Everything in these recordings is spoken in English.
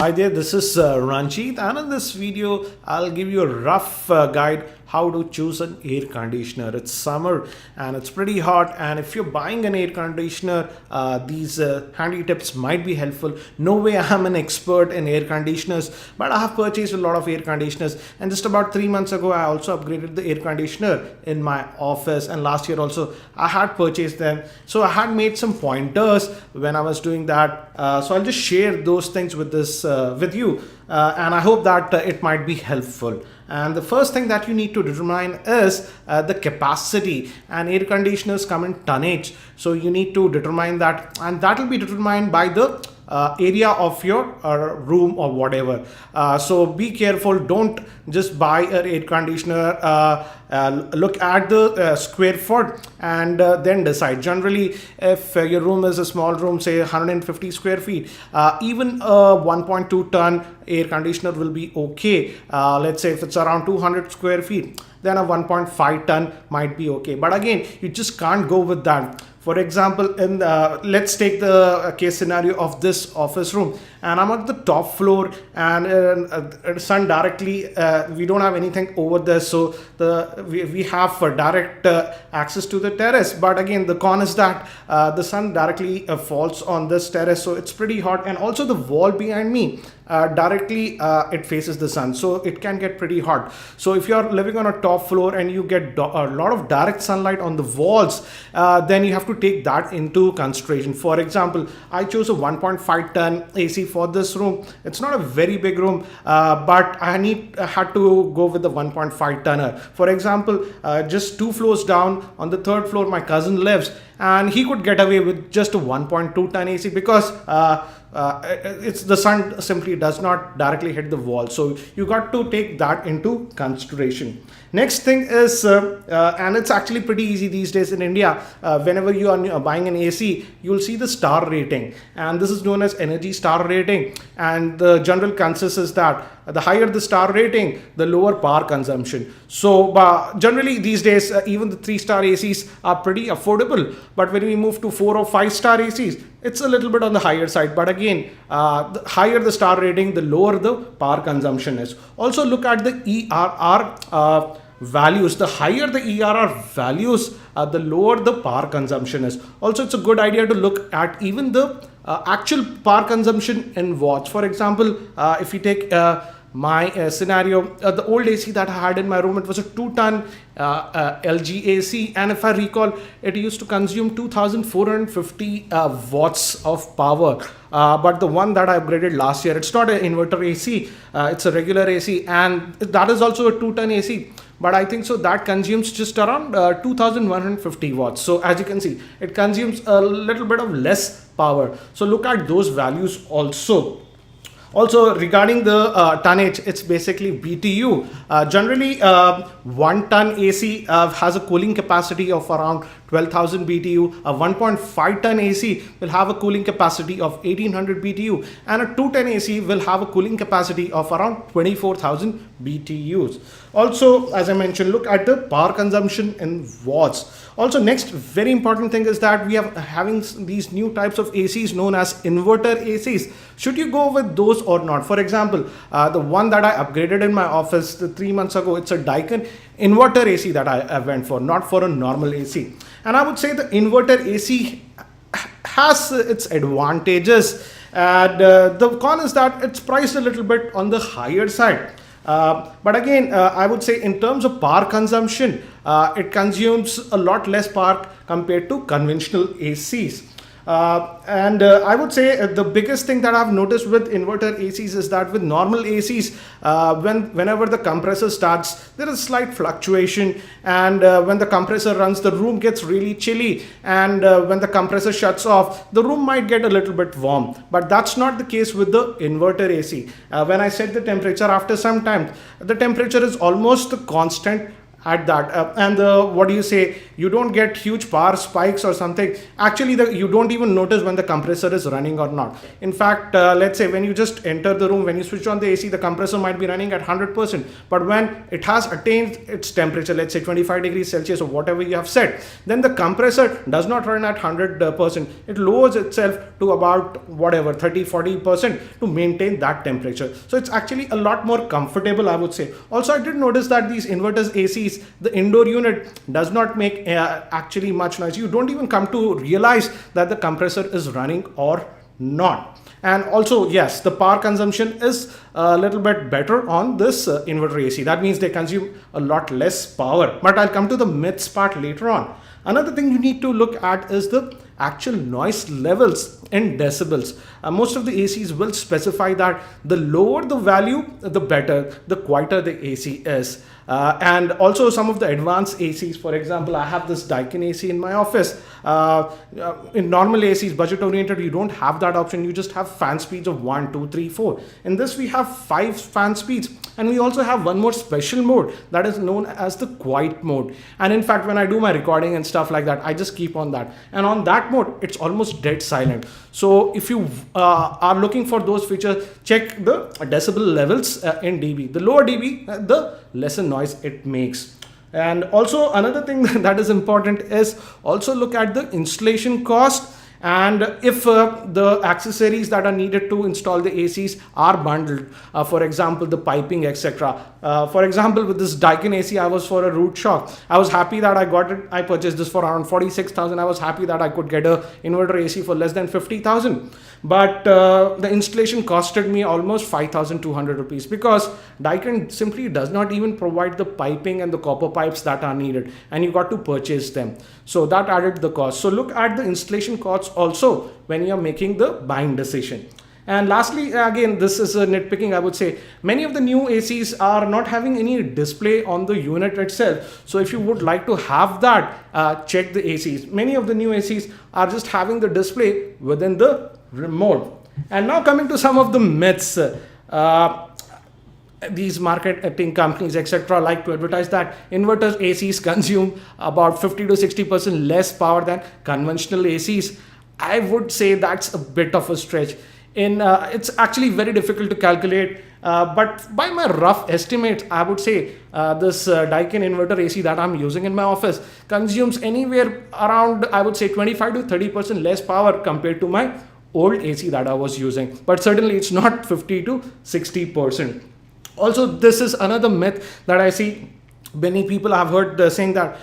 Hi there, this is Ranjit, and in this video, I'll give you a rough guide how to choose an air conditioner. It's summer and it's pretty hot, and if you're buying an air conditioner, these handy tips might be helpful. No way I'm an expert in air conditioners, but I have purchased a lot of air conditioners, and just about 3 months ago, I also upgraded the air conditioner in my office, and last year also I had purchased them. So I had made some pointers when I was doing that. So I'll just share those things with you, and I hope that it might be helpful. And the first thing that you need to determine is the capacity, and air conditioners come in tonnage, so you need to determine that, and that will be determined by the area of your room or whatever. So be careful, don't just buy an air conditioner. Look at the square foot and then decide. Generally, if your room is a small room, say 150 square feet, even a 1.2 ton air conditioner will be okay. Let's say if it's around 200 square feet, then a 1.5 ton might be okay. But again, you just can't go with that. For example, let's take the case scenario of this office room, and I'm at the top floor, and sun directly. We don't have anything over there, so we have direct access to the terrace. But again, the con is that the sun directly falls on this terrace, so it's pretty hot, and also the wall behind me directly it faces the sun, so it can get pretty hot. So if you're living on a top floor and you get a lot of direct sunlight on the walls, then you have to take that into consideration. For example, I chose a 1.5 ton AC for this room. It's not a very big room, but I had to go with the 1.5 tonner. For example, just 2 floors down on the 3rd floor, my cousin lives, and he could get away with just a 1.2 ton AC because it's the sun simply does not directly hit the wall. So you got to take that into consideration. Next thing is, and it's actually pretty easy these days in India, whenever you are buying an AC, you'll see the star rating, and this is known as Energy Star Rating. And the general consensus is that the higher the star rating, the lower power consumption. So generally these days, even the 3-star ACs are pretty affordable, but when we move to 4 or 5-star ACs, it's a little bit on the higher side. But again, the higher the star rating, the lower the power consumption is. Also look at the ERR values. The higher the ERR values, the lower the power consumption is. Also, it's a good idea to look at even the actual power consumption in watts. For example, if you take my scenario, the old AC that I had in my room, it was a 2-ton LG AC, and if I recall, it used to consume 2450 watts of power. But the one that I upgraded last year, it's not an inverter AC, it's a regular AC, and that is also a 2-ton AC. But I think so that consumes just around 2150 watts. So as you can see, it consumes a little bit of less power. So look at those values also. Also regarding the tonnage, it's basically BTU. Generally, 1 ton AC has a cooling capacity of around 12,000 BTU. A 1.5 ton AC will have a cooling capacity of 1800 BTU, and a 2 ton AC will have a cooling capacity of around 24,000 BTUs. Also, as I mentioned, look at the power consumption in watts. Also, next very important thing is that we are having these new types of ACs known as inverter ACs. Should you go with those or not? For example, the one that I upgraded in my office 3 months ago, it's a Daikin inverter AC that I went for, not for a normal AC. And I would say the inverter AC has its advantages, and the con is that it's priced a little bit on the higher side. But again, I would say in terms of power consumption, it consumes a lot less power compared to conventional ACs. And I would say the biggest thing that I've noticed with inverter ACs is that with normal ACs, whenever the compressor starts, there is slight fluctuation, and when the compressor runs, the room gets really chilly, and when the compressor shuts off, the room might get a little bit warm. But that's not the case with the inverter AC. When I set the temperature, after some time, the temperature is almost constant at that. And what do you say, you don't get huge power spikes or something. Actually, you don't even notice when the compressor is running or not. In fact, let's say when you just enter the room, when you switch on the AC, the compressor might be running at 100%, but when it has attained its temperature, let's say 25 degrees Celsius or whatever you have set, then the compressor does not run at 100%. It lowers itself to about whatever 30-40% to maintain that temperature. So it's actually a lot more comfortable, I would say. Also, I did notice that these inverters ACs, the indoor unit does not make actually much noise. You don't even come to realize that the compressor is running or not. And also, yes, the power consumption is a little bit better on this inverter AC. That means they consume a lot less power. But I'll come to the myths part later on. Another thing you need to look at is the actual noise levels in decibels. Most of the ACs will specify that the lower the value, the better, the quieter the AC is. And also some of the advanced ACs, for example, I have this Daikin AC in my office. In normal ACs, budget oriented, you don't have that option. You just have fan speeds of 1, 2, 3, 4. In this, we have 5 fan speeds. And we also have one more special mode that is known as the quiet mode. And in fact, when I do my recording and stuff like that, I just keep on that. And on that mode, it's almost dead silent. So if you are looking for those features, check the decibel levels in dB. The lower dB, the lesser noise it makes. And also another thing that is important is also look at the installation cost. And if the accessories that are needed to install the ACs are bundled, for example, the piping, etc. For example, with this Daikin AC, I was for a root shock. I was happy that I got it. I purchased this for around 46,000. I was happy that I could get a inverter AC for less than 50,000. But the installation costed me almost 5,200 rupees because Daikin simply does not even provide the piping and the copper pipes that are needed, and you got to purchase them. So that added the cost. So look at the installation costs also when you're making the buying decision. And lastly, again, this is a nitpicking, I would say. Many of the new ACs are not having any display on the unit itself. So if you would like to have that, check the ACs. Many of the new ACs are just having the display within the remote. And now coming to some of the myths. These marketing companies, etc., like to advertise that inverters ACs consume about 50 to 60% less power than conventional ACs. I would say that's a bit of a stretch. It's actually very difficult to calculate, but by my rough estimates, I would say this Daikin inverter AC that I'm using in my office consumes anywhere around, I would say, 25 to 30% less power compared to my old AC that I was using. But certainly it's not 50 to 60%. Also, this is another myth that I see. Many people have heard saying that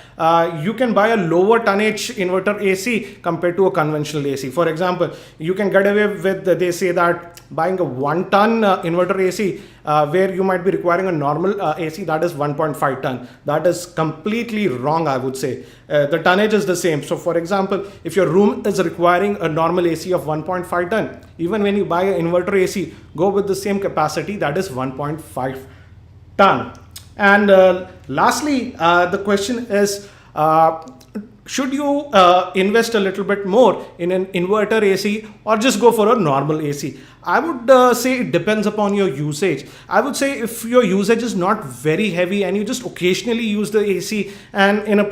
you can buy a lower tonnage inverter AC compared to a conventional AC. For example, you can get away with, they say that buying a 1 ton inverter AC where you might be requiring a normal AC that is 1.5 ton. That is completely wrong, I would say. The tonnage is the same. So for example, if your room is requiring a normal AC of 1.5 ton, even when you buy an inverter AC, go with the same capacity that is 1.5 ton. And lastly, the question is, should you invest a little bit more in an inverter AC or just go for a normal AC? I would say it depends upon your usage. I would say if your usage is not very heavy and you just occasionally use the AC and in a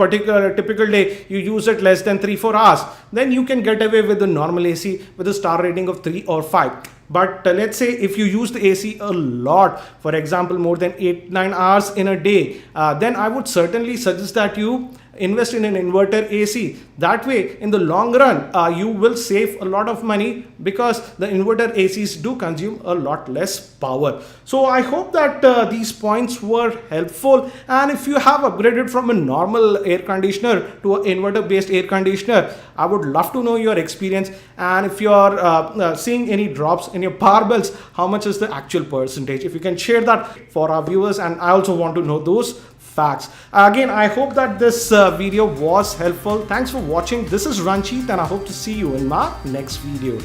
typical day you use it less than 3-4 hours, then you can get away with the normal AC with a star rating of 3 or 5. But let's say if you use the AC a lot, for example, more than 8-9 hours in a day, then I would certainly suggest that you invest in an inverter AC. That way, in the long run, you will save a lot of money because the inverter ACs do consume a lot less power. So I hope that these points were helpful. And if you have upgraded from a normal air conditioner to an inverter based air conditioner, I would love to know your experience. And if you're seeing any drops in your power bills, how much is the actual percentage? If you can share that for our viewers, and I also want to know those facts. Again, I hope that this video was helpful. Thanks for watching. This is Ranjit, and I hope to see you in my next video.